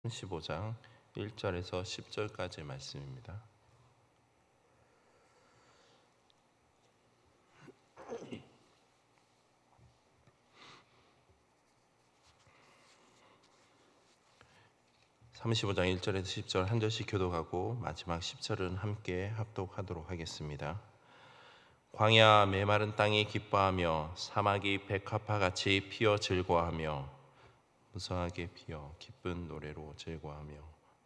15장 1절에서 10절까지의 말씀입니다. (35장) 1절에서 10절 한 절씩 교독하고 마지막 10절은 함께 합독하도록 하겠습니다. 광야 메마른 땅이 기뻐하며 사막이 백합화같이 피어 즐거워하며 무성하게 피어 기쁜 노래로 즐거워하며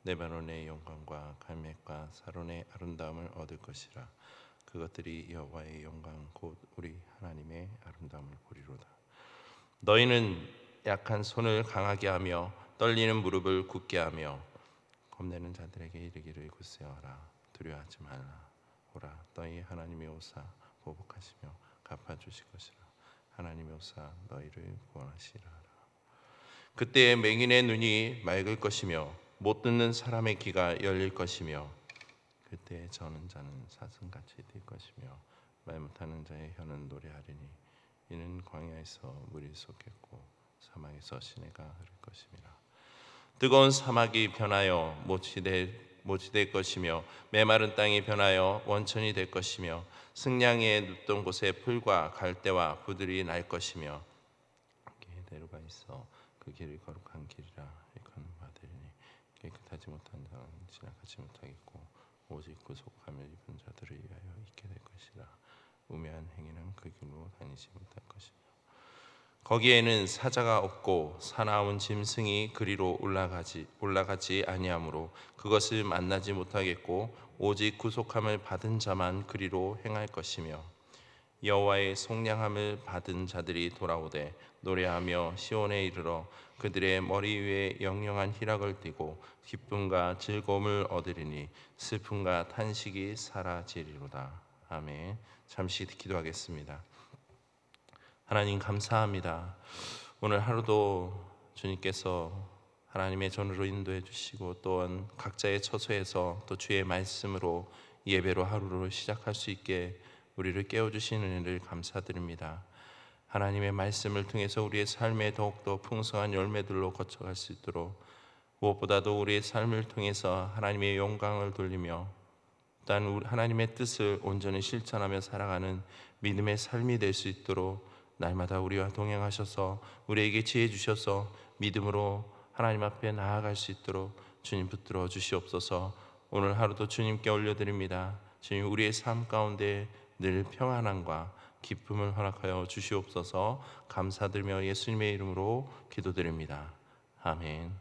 레바논의 영광과 갈멜과 사론의 아름다움을 얻을 것이라. 그것들이 여호와의 영광 곧 우리 하나님의 아름다움을 보리로다. 너희는 약한 손을 강하게 하며 떨리는 무릎을 굳게 하며 겁내는 자들에게 이르기를 굳세어라. 두려워하지 말라. 오라 너희 하나님이 오사 보복하시며 갚아주실 것이라. 하나님이 오사 너희를 구원하시리라. 그때에 맹인의 눈이 맑을 것이며 못 듣는 사람의 귀가 열릴 것이며 그때에 저는 자는 사슴같이 뛸 것이며 말 못하는 자의 혀는 노래하리니 이는 광야에서 물이 솟겠고 사막에서 시내가 흐를 것임이라. 뜨거운 사막이 변하여 못이 될 것이며 메마른 땅이 변하여 원천이 될 것이며 승냥이의 눕던 곳에 풀과 갈대와 부들이 날 것이며 내려가 있어 그 길을 거룩한 길이라 일컫는 바되리니 깨끗하지 못한 자는 지나가지 못하겠고 오직 구속함을 입은 자들을 위하여 있게 될 것이라. 우매한 행위는 그 길로 다니지 못할 것이며 거기에는 사자가 없고 사나운 짐승이 그리로 올라가지 아니하므로 그것을 만나지 못하겠고 오직 구속함을 받은 자만 그리로 행할 것이며 여호와의 속량함을 받은 자들이 돌아오되 노래하며 시온에 이르러 그들의 머리 위에 영영한 희락을 띠고 기쁨과 즐거움을 얻으리니 슬픔과 탄식이 사라지리로다. 아멘. 잠시 기도하겠습니다. 하나님 감사합니다. 오늘 하루도 주님께서 하나님의 전으로 인도해 주시고 또한 각자의 처소에서 또 주의 말씀으로 예배로 하루를 시작할 수 있게 우리를 깨워주시는 은혜를 감사드립니다. 하나님의 말씀을 통해서 우리의 삶에 더욱더 풍성한 열매들로 거쳐갈 수 있도록 무엇보다도 우리의 삶을 통해서 하나님의 영광을 돌리며 또한 하나님의 뜻을 온전히 실천하며 살아가는 믿음의 삶이 될 수 있도록 날마다 우리와 동행하셔서 우리에게 지혜 주셔서 믿음으로 하나님 앞에 나아갈 수 있도록 주님 붙들어 주시옵소서. 오늘 하루도 주님께 올려드립니다. 주님 우리의 삶 가운데 늘 평안함과 기쁨을 허락하여 주시옵소서. 감사드리며 예수님의 이름으로 기도드립니다. 아멘.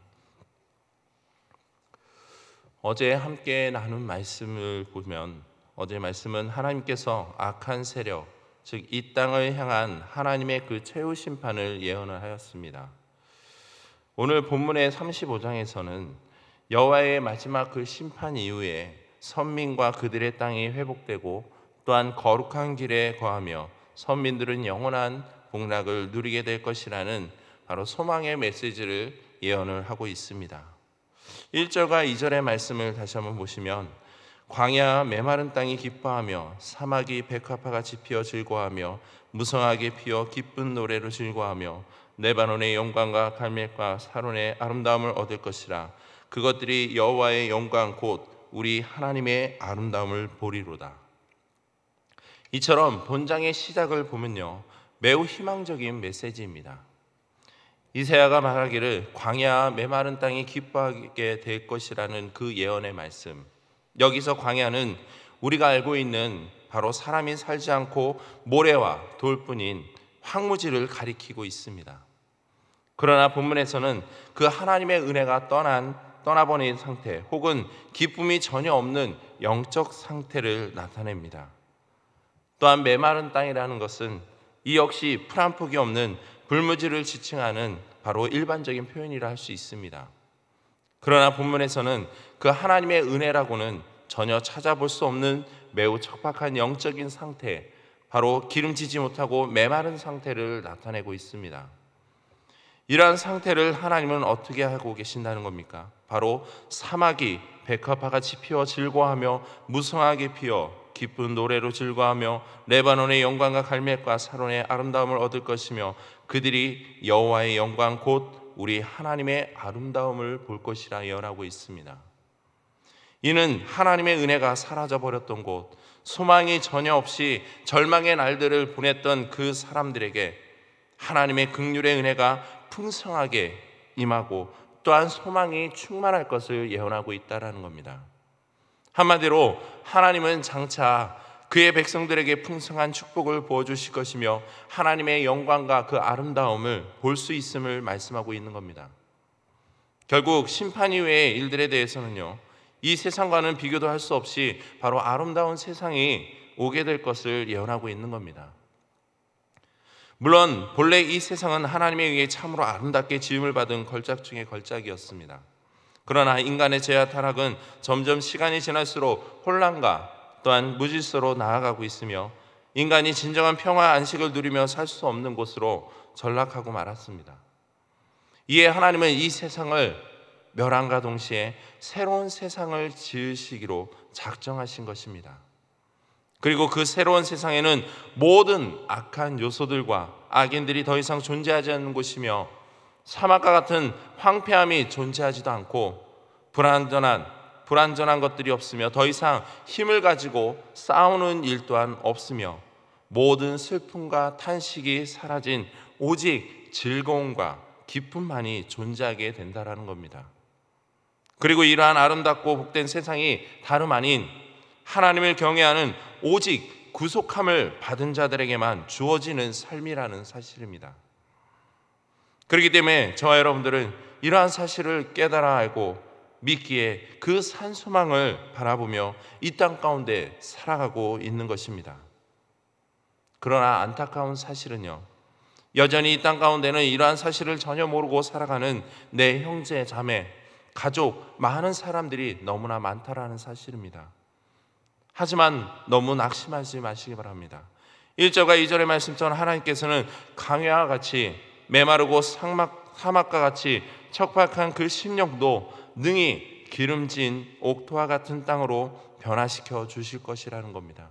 어제 함께 나눈 말씀을 보면 어제 말씀은 하나님께서 악한 세력 즉 이 땅을 향한 하나님의 그 최후 심판을 예언을 하였습니다. 오늘 본문의 35장에서는 여호와의 마지막 그 심판 이후에 선민과 그들의 땅이 회복되고 또한 거룩한 길에 거하며 선민들은 영원한 복락을 누리게 될 것이라는 바로 소망의 메시지를 예언을 하고 있습니다. 1절과 2절의 말씀을 다시 한번 보시면 광야 메마른 땅이 기뻐하며 사막이 백합화같이 피어 즐거워하며 무성하게 피어 기쁜 노래로 즐거워하며 레바논의 영광과 갈멜과 사론의 아름다움을 얻을 것이라. 그것들이 여호와의 영광 곧 우리 하나님의 아름다움을 보리로다. 이처럼 본장의 시작을 보면요 매우 희망적인 메시지입니다. 이사야가 말하기를 광야 메마른 땅이 기뻐하게 될 것이라는 그 예언의 말씀, 여기서 광야는 우리가 알고 있는 바로 사람이 살지 않고 모래와 돌뿐인 황무지를 가리키고 있습니다. 그러나 본문에서는 그 하나님의 은혜가 떠나버린 상태 혹은 기쁨이 전혀 없는 영적 상태를 나타냅니다. 또한 메마른 땅이라는 것은 이 역시 풀 한 폭이 없는 불무지를 지칭하는 바로 일반적인 표현이라 할 수 있습니다. 그러나 본문에서는 그 하나님의 은혜라고는 전혀 찾아볼 수 없는 매우 척박한 영적인 상태, 바로 기름지지 못하고 메마른 상태를 나타내고 있습니다. 이러한 상태를 하나님은 어떻게 하고 계신다는 겁니까? 바로 사막이 백합화같이 피어 즐거워하며 무성하게 피어 기쁜 노래로 즐거워하며 레바논의 영광과 갈멜과 사론의 아름다움을 얻을 것이며 그들이 여호와의 영광 곧 우리 하나님의 아름다움을 볼 것이라 예언하고 있습니다. 이는 하나님의 은혜가 사라져버렸던 곳, 소망이 전혀 없이 절망의 날들을 보냈던 그 사람들에게 하나님의 긍휼의 은혜가 풍성하게 임하고 또한 소망이 충만할 것을 예언하고 있다는 겁니다. 한마디로 하나님은 장차 그의 백성들에게 풍성한 축복을 부어주실 것이며 하나님의 영광과 그 아름다움을 볼 수 있음을 말씀하고 있는 겁니다. 결국 심판 이후의 일들에 대해서는요, 이 세상과는 비교도 할 수 없이 바로 아름다운 세상이 오게 될 것을 예언하고 있는 겁니다. 물론 본래 이 세상은 하나님에 의해 참으로 아름답게 지음을 받은 걸작 중의 걸작이었습니다. 그러나 인간의 죄와 타락은 점점 시간이 지날수록 혼란과 또한 무질서로 나아가고 있으며 인간이 진정한 평화 안식을 누리며 살 수 없는 곳으로 전락하고 말았습니다. 이에 하나님은 이 세상을 멸함과 동시에 새로운 세상을 지으시기로 작정하신 것입니다. 그리고 그 새로운 세상에는 모든 악한 요소들과 악인들이 더 이상 존재하지 않는 곳이며 사막과 같은 황폐함이 존재하지도 않고 불완전한 것들이 없으며 더 이상 힘을 가지고 싸우는 일 또한 없으며 모든 슬픔과 탄식이 사라진 오직 즐거움과 기쁨만이 존재하게 된다는 겁니다. 그리고 이러한 아름답고 복된 세상이 다름 아닌 하나님을 경외하는 오직 구속함을 받은 자들에게만 주어지는 삶이라는 사실입니다. 그렇기 때문에 저와 여러분들은 이러한 사실을 깨달아 알고 믿기에 그 산소망을 바라보며 이 땅 가운데 살아가고 있는 것입니다. 그러나 안타까운 사실은요, 여전히 이 땅 가운데는 이러한 사실을 전혀 모르고 살아가는 내 형제, 자매, 가족, 많은 사람들이 너무나 많다라는 사실입니다. 하지만 너무 낙심하지 마시기 바랍니다. 1절과 2절의 말씀처럼 하나님께서는 강야와 같이 메마르고 사막과 같이 척박한 그 심령도 능히 기름진 옥토와 같은 땅으로 변화시켜 주실 것이라는 겁니다.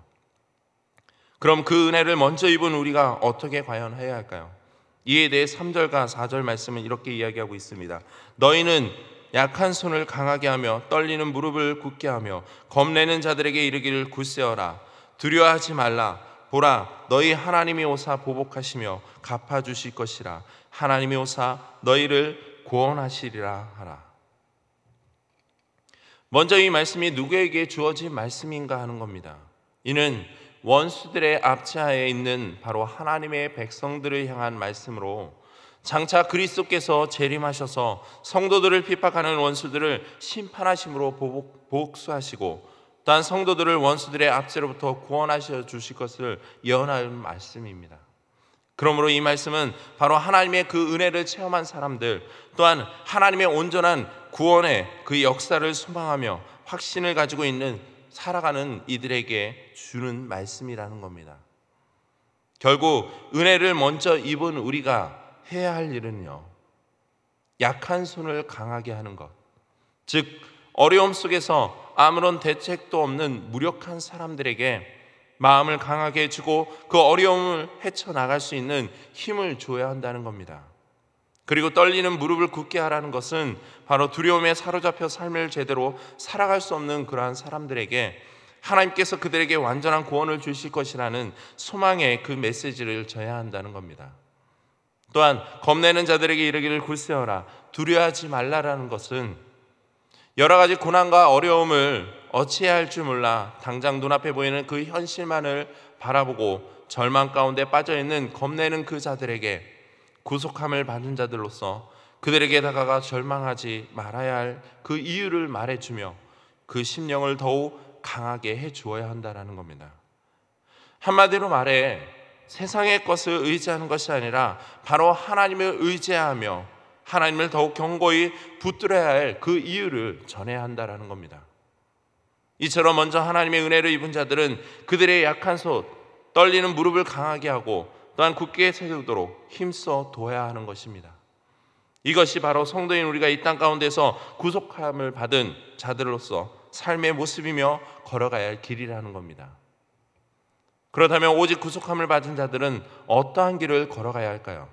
그럼 그 은혜를 먼저 입은 우리가 어떻게 과연 해야 할까요? 이에 대해 3절과 4절 말씀은 이렇게 이야기하고 있습니다. 너희는 약한 손을 강하게 하며 떨리는 무릎을 굳게 하며 겁내는 자들에게 이르기를 굳세어라. 두려워하지 말라. 보라, 너희 하나님이 오사 보복하시며 갚아주실 것이라. 하나님이 오사 너희를 구원하시리라 하라. 먼저 이 말씀이 누구에게 주어진 말씀인가 하는 겁니다. 이는 원수들의 압제하에 있는 바로 하나님의 백성들을 향한 말씀으로 장차 그리스도께서 재림하셔서 성도들을 핍박하는 원수들을 심판하심으로 복수하시고 또한 성도들을 원수들의 압제로부터 구원하셔 주실 것을 예언하는 말씀입니다. 그러므로 이 말씀은 바로 하나님의 그 은혜를 체험한 사람들 또한 하나님의 온전한 구원의 그 역사를 소망하며 확신을 가지고 있는 살아가는 이들에게 주는 말씀이라는 겁니다. 결국 은혜를 먼저 입은 우리가 해야 할 일은요, 약한 손을 강하게 하는 것, 즉 어려움 속에서 아무런 대책도 없는 무력한 사람들에게 마음을 강하게 해주고 그 어려움을 헤쳐나갈 수 있는 힘을 줘야 한다는 겁니다. 그리고 떨리는 무릎을 굳게 하라는 것은 바로 두려움에 사로잡혀 삶을 제대로 살아갈 수 없는 그러한 사람들에게 하나님께서 그들에게 완전한 구원을 주실 것이라는 소망의 그 메시지를 전해야 한다는 겁니다. 또한 겁내는 자들에게 이르기를 굳세어라. 두려워하지 말라라는 것은 여러 가지 고난과 어려움을 어찌해야 할 줄 몰라 당장 눈앞에 보이는 그 현실만을 바라보고 절망 가운데 빠져있는 겁내는 그 자들에게 구속함을 받은 자들로서 그들에게 다가가 절망하지 말아야 할 그 이유를 말해주며 그 심령을 더욱 강하게 해주어야 한다는 겁니다. 한마디로 말해 세상의 것을 의지하는 것이 아니라 바로 하나님을 의지하며 하나님을 더욱 견고히 붙들어야 할 그 이유를 전해야 한다는 겁니다. 이처럼 먼저 하나님의 은혜를 입은 자들은 그들의 약한 손, 떨리는 무릎을 강하게 하고 또한 굳게 세우도록 힘써 도와야 하는 것입니다. 이것이 바로 성도인 우리가 이 땅 가운데서 구속함을 받은 자들로서 삶의 모습이며 걸어가야 할 길이라는 겁니다. 그렇다면 오직 구속함을 받은 자들은 어떠한 길을 걸어가야 할까요?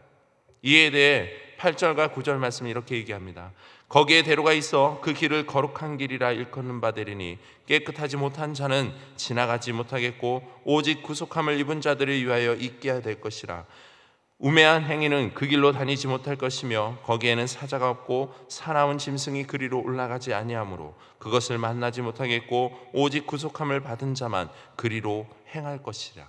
이에 대해 8절과 9절 말씀 이렇게 얘기합니다. 거기에 대로가 있어 그 길을 거룩한 길이라 일컫는 바 되리니 깨끗하지 못한 자는 지나가지 못하겠고 오직 구속함을 입은 자들을 위하여 있게 될 것이라. 우매한 행위는 그 길로 다니지 못할 것이며 거기에는 사자가 없고 사나운 짐승이 그리로 올라가지 아니하므로 그것을 만나지 못하겠고 오직 구속함을 받은 자만 그리로 행할 것이라.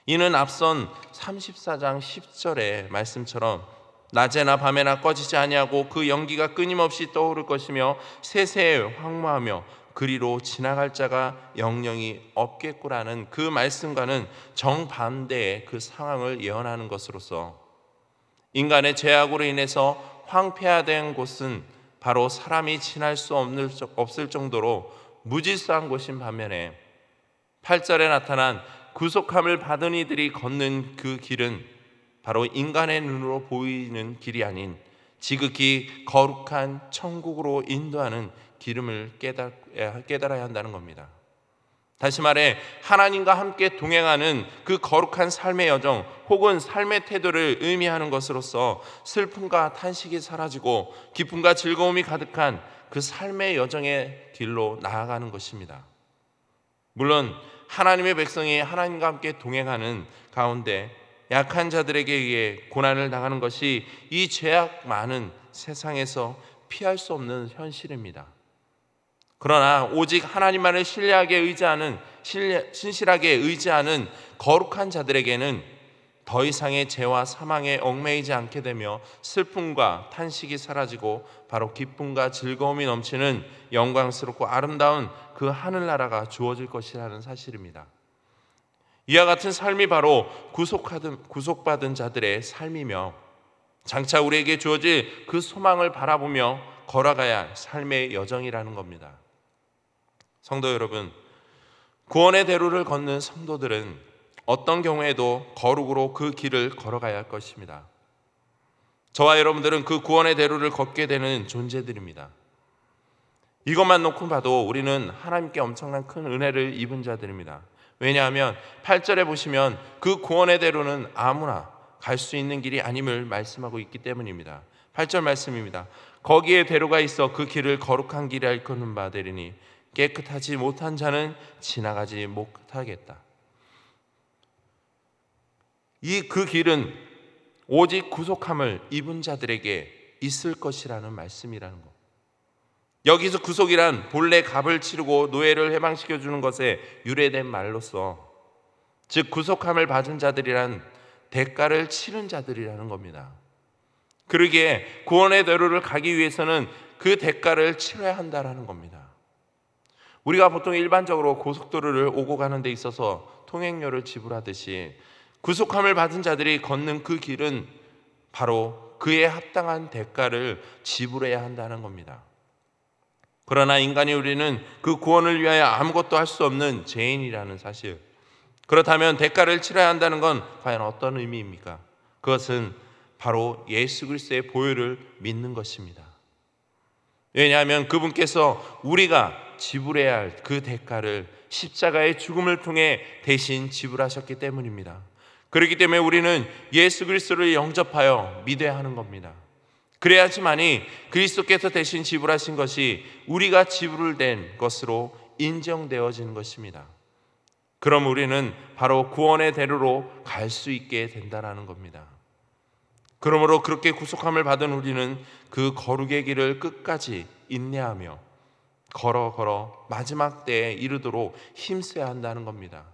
이는 앞선 34장 10절의 말씀처럼 낮에나 밤에나 꺼지지 아니하고 그 연기가 끊임없이 떠오를 것이며 세세에 황무하며 그리로 지나갈 자가 영영이 없겠구라는 그 말씀과는 정반대의 그 상황을 예언하는 것으로서 인간의 죄악으로 인해서 황폐화된 곳은 바로 사람이 지날 수 없을 정도로 무질서한 곳인 반면에 8절에 나타난 구속함을 받은 이들이 걷는 그 길은 바로 인간의 눈으로 보이는 길이 아닌 지극히 거룩한 천국으로 인도하는 기름을 깨달아야 한다는 겁니다. 다시 말해 하나님과 함께 동행하는 그 거룩한 삶의 여정 혹은 삶의 태도를 의미하는 것으로서 슬픔과 탄식이 사라지고 기쁨과 즐거움이 가득한 그 삶의 여정의 길로 나아가는 것입니다. 물론 하나님의 백성이 하나님과 함께 동행하는 가운데 약한 자들에게 의해 고난을 당하는 것이 이 죄악 많은 세상에서 피할 수 없는 현실입니다. 그러나 오직 하나님만을 신실하게 의지하는 거룩한 자들에게는 더 이상의 죄와 사망에 얽매이지 않게 되며 슬픔과 탄식이 사라지고 바로 기쁨과 즐거움이 넘치는 영광스럽고 아름다운 그 하늘나라가 주어질 것이라는 사실입니다. 이와 같은 삶이 바로 구속받은 자들의 삶이며 장차 우리에게 주어질 그 소망을 바라보며 걸어가야 할 삶의 여정이라는 겁니다. 성도 여러분, 구원의 대로를 걷는 성도들은 어떤 경우에도 거룩으로 그 길을 걸어가야 할 것입니다. 저와 여러분들은 그 구원의 대로를 걷게 되는 존재들입니다. 이것만 놓고 봐도 우리는 하나님께 엄청난 큰 은혜를 입은 자들입니다. 왜냐하면 8절에 보시면 그 구원의 대로는 아무나 갈 수 있는 길이 아님을 말씀하고 있기 때문입니다. 8절 말씀입니다. 거기에 대로가 있어 그 길을 거룩한 길이라 일컫는 바 되리니 깨끗하지 못한 자는 지나가지 못하겠다. 그 길은 오직 구속함을 입은 자들에게 있을 것이라는 말씀이라는 것. 여기서 구속이란 본래 값을 치르고 노예를 해방시켜주는 것에 유래된 말로서 즉 구속함을 받은 자들이란 대가를 치른 자들이라는 겁니다. 그러기에 구원의 대로를 가기 위해서는 그 대가를 치러야 한다는 겁니다. 우리가 보통 일반적으로 고속도로를 오고 가는 데 있어서 통행료를 지불하듯이 구속함을 받은 자들이 걷는 그 길은 바로 그에 합당한 대가를 지불해야 한다는 겁니다. 그러나 인간이 우리는 그 구원을 위하여 아무것도 할 수 없는 죄인이라는 사실. 그렇다면 대가를 치러야 한다는 건 과연 어떤 의미입니까? 그것은 바로 예수 그리스도의 보혈을 믿는 것입니다. 왜냐하면 그분께서 우리가 지불해야 할 그 대가를 십자가의 죽음을 통해 대신 지불하셨기 때문입니다. 그렇기 때문에 우리는 예수 그리스도를 영접하여 믿어야 하는 겁니다. 그래야지만이 그리스도께서 대신 지불하신 것이 우리가 지불된 것으로 인정되어지는 것입니다. 그럼 우리는 바로 구원의 대로로 갈 수 있게 된다는 겁니다. 그러므로 그렇게 구속함을 받은 우리는 그 거룩의 길을 끝까지 인내하며 걸어 마지막 때에 이르도록 힘써야 한다는 겁니다.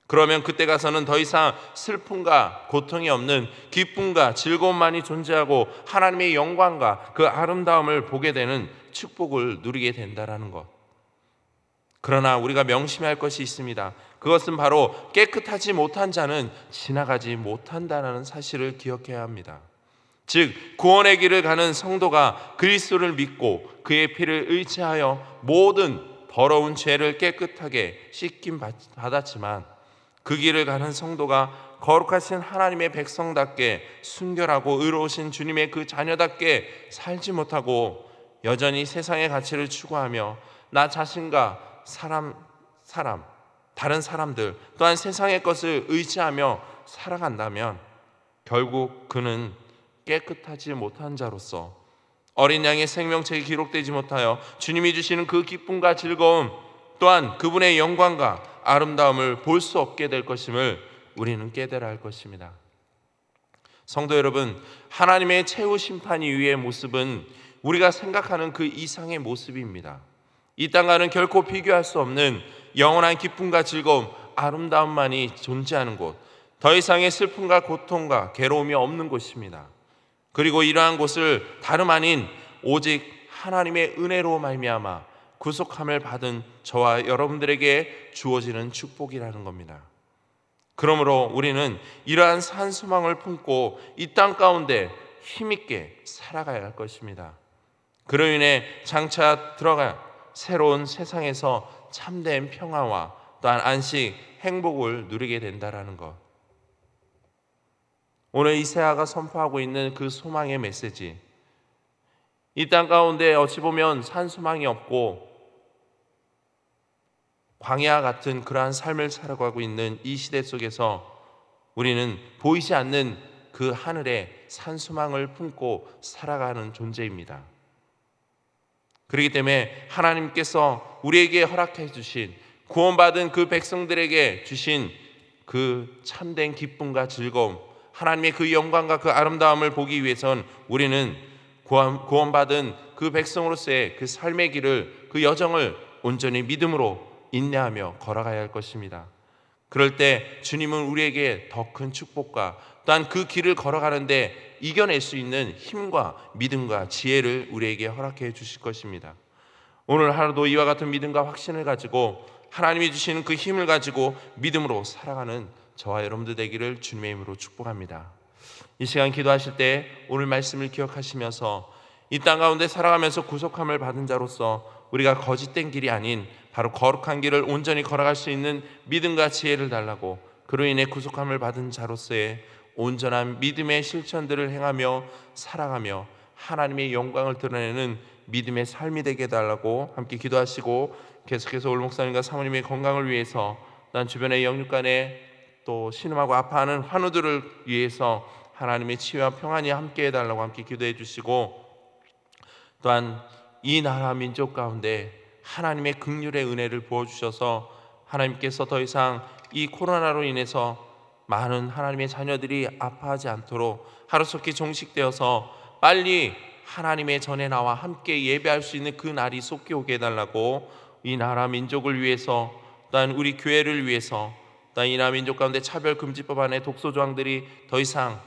그러면 그때 가서는 더 이상 슬픔과 고통이 없는 기쁨과 즐거움만이 존재하고 하나님의 영광과 그 아름다움을 보게 되는 축복을 누리게 된다는 것. 그러나 우리가 명심해야 할 것이 있습니다. 그것은 바로 깨끗하지 못한 자는 지나가지 못한다는 사실을 기억해야 합니다. 즉 구원의 길을 가는 성도가 그리스도를 믿고 그의 피를 의지하여 모든 더러운 죄를 깨끗하게 씻김 받았지만 그 길을 가는 성도가 거룩하신 하나님의 백성답게 순결하고 의로우신 주님의 그 자녀답게 살지 못하고 여전히 세상의 가치를 추구하며 나 자신과 다른 사람들 또한 세상의 것을 의지하며 살아간다면 결국 그는 깨끗하지 못한 자로서 어린 양의 생명책에 기록되지 못하여 주님이 주시는 그 기쁨과 즐거움 또한 그분의 영광과 아름다움을 볼 수 없게 될 것임을 우리는 깨달아야 할 것입니다. 성도 여러분, 하나님의 최후 심판 이후의 모습은 우리가 생각하는 그 이상의 모습입니다. 이 땅과는 결코 비교할 수 없는 영원한 기쁨과 즐거움, 아름다움만이 존재하는 곳, 더 이상의 슬픔과 고통과 괴로움이 없는 곳입니다. 그리고 이러한 곳을 다름 아닌 오직 하나님의 은혜로 말미암아 구속함을 받은 저와 여러분들에게 주어지는 축복이라는 겁니다. 그러므로 우리는 이러한 산소망을 품고 이 땅 가운데 힘있게 살아가야 할 것입니다. 그로 인해 장차 들어갈 새로운 세상에서 참된 평화와 또한 안식, 행복을 누리게 된다라는 것. 오늘 이사야가 선포하고 있는 그 소망의 메시지, 이 땅 가운데 어찌 보면 산소망이 없고 광야 같은 그러한 삶을 살아가고 있는 이 시대 속에서 우리는 보이지 않는 그 하늘에 산소망을 품고 살아가는 존재입니다. 그렇기 때문에 하나님께서 우리에게 허락해 주신, 구원받은 그 백성들에게 주신 그 참된 기쁨과 즐거움, 하나님의 그 영광과 그 아름다움을 보기 위해선 우리는 구원받은 그 백성으로서의 그 삶의 길을, 그 여정을 온전히 믿음으로 인내하며 걸어가야 할 것입니다. 그럴 때 주님은 우리에게 더 큰 축복과 또한 그 길을 걸어가는데 이겨낼 수 있는 힘과 믿음과 지혜를 우리에게 허락해 주실 것입니다. 오늘 하루도 이와 같은 믿음과 확신을 가지고 하나님이 주시는 그 힘을 가지고 믿음으로 살아가는 저와 여러분들 되기를 주님의 이름으로 축복합니다. 이 시간 기도하실 때 오늘 말씀을 기억하시면서 이 땅 가운데 살아가면서 구속함을 받은 자로서 우리가 거짓된 길이 아닌 바로 거룩한 길을 온전히 걸어갈 수 있는 믿음과 지혜를 달라고, 그로 인해 구속함을 받은 자로서의 온전한 믿음의 실천들을 행하며 살아가며 하나님의 영광을 드러내는 믿음의 삶이 되게 해달라고 함께 기도하시고, 계속해서 올 목사님과 사모님의 건강을 위해서, 난 주변의 영육간에 또 신음하고 아파하는 환우들을 위해서 하나님의 치유와 평안이 함께 해달라고 함께 기도해 주시고, 또한 이 나라 민족 가운데 하나님의 긍휼의 은혜를 부어주셔서 하나님께서 더 이상 이 코로나로 인해서 많은 하나님의 자녀들이 아파하지 않도록 하루속히 종식되어서 빨리 하나님의 전에 나와 함께 예배할 수 있는 그 날이 속히 오게 해달라고, 이 나라 민족을 위해서, 또한 우리 교회를 위해서, 또한 이 나라 민족 가운데 차별금지법 안에 독소조항들이 더 이상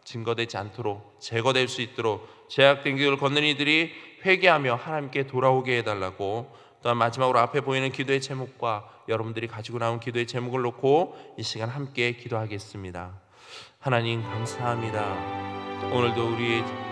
증거되지 않도록, 제거될 수 있도록, 제약된 길을 걷는 이들이 회개하며 하나님께 돌아오게 해달라고, 또한 마지막으로 앞에 보이는 기도의 제목과 여러분들이 가지고 나온 기도의 제목을 놓고 이 시간 함께 기도하겠습니다. 하나님 감사합니다. 오늘도 우리의